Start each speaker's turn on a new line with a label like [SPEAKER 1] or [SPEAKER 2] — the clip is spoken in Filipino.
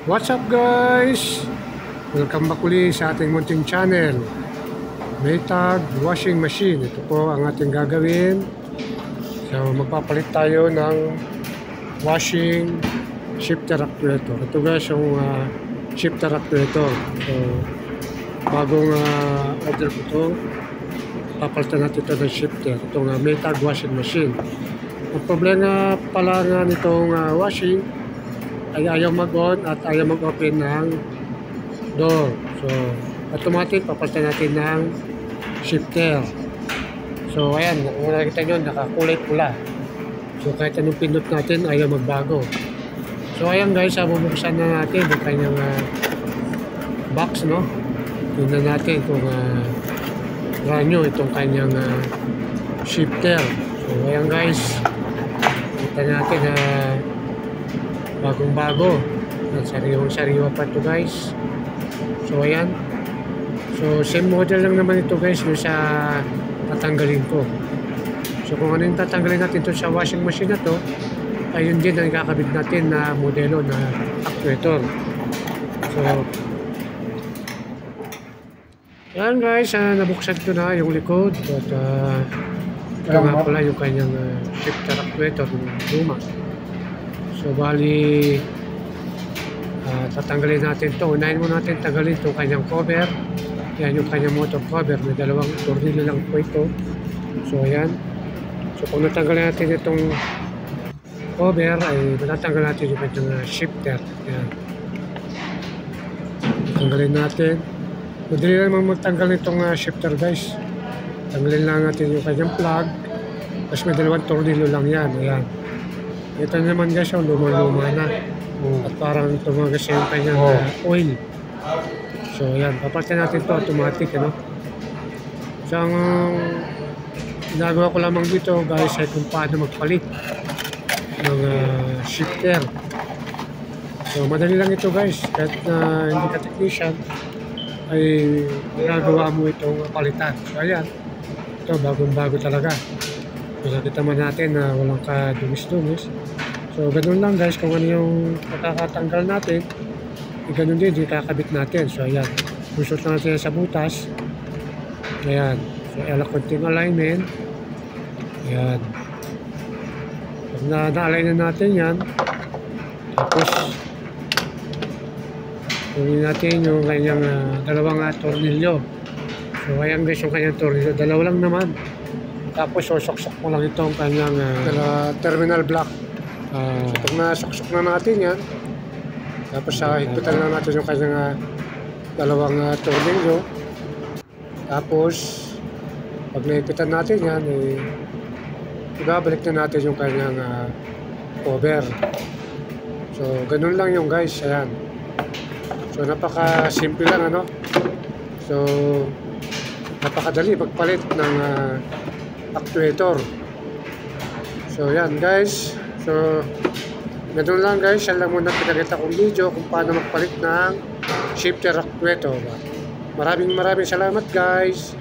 [SPEAKER 1] What's up guys? Welcome back uli sa ating munting channel, Maytag Washing Machine. Ito po ang ating gagawin. So magpapalit tayo ng washing shifter actuator. Ito guys yung shifter actuator. So bagong order ko ito. Papalitan natin ito ng shifter. Itong Maytag Washing Machine. Ang problema pala nga nitong washing ay ayaw mag-on at ayaw mag-open ng door. So, automatic, papalitan natin ng shifter. So, ayan, kung nakikita nyo, nakakulay pula. So, kahit anong pindot natin, ayaw magbago. So, ayan guys, bubuksan na natin yung kanyang box, no? Tingnan natin kung ranyo itong kanyang shifter. So, ayan guys, kita natin na bagong-bago at sariwang-sariwa pa ito guys. So ayan, so same model lang naman ito guys yung sa tatanggalin ko. So kung ano yung tatanggalin natin ito sa washing machine na to, ayun din ang ikakabit natin na modelo na actuator. So ayan guys, nabuksan ko na yung likod at ito nga pala yung kanyang shifter actuator ng luma. So bali tatanggalin natin ito. Unahin muna natin tanggalin itong kanyang cover. Yan yung kanyang motor cover. May dalawang tornilyo lang po ito. So ayan. So kung natanggalin natin itong cover ay matatanggal natin yung kanyang shifter. Yan. Tanggalin natin. Madali naman magtanggal nitong shifter guys. Tanggalin lang natin yung kanyang plug. Tapos may dalawang tornilyo lang yan. Ayan. Ito naman guys, luma-luma na. At parang tumagas yung kanyang oil. So yan, papalitan natin ito automatic, ano? So ang ginagawa ko lamang dito guys ay kung paano magpalit ng shifter. So madali lang ito guys, kahit hindi ka technician ay ginagawa mo itong palitan. So ayan, ito bagong-bago talaga. Nakita man natin na walang kadumis-dumis. So, ganun lang guys, kung ano yung makakatanggal natin, ganun din, kakabit natin. So, ayan. Pusot na natin sa butas. Ayan. So, konting alignment. Ayan. Pag na-align na natin yan, tapos, kunin natin yung kanyang dalawang tornilyo. So, ayan guys, yung kanyang tornilyo. Dalawa lang naman. Tapos, soksok mo lang itong kanyang terminal block. So, pag nasoksok na natin yan, tapos higpitan na natin yung kanyang dalawang tornilyo. Tapos, pag nahigpitan natin yan, ibabalik na natin yung kanyang cover. So, ganun lang yung guys. Ayan. So, napaka-simple lang, ano? So, napakadali magpalit ng actuator. So yan guys, so ganun lang guys, yan lang muna pinakita kong video kung paano magpalit ng shifter actuator. Maraming salamat guys.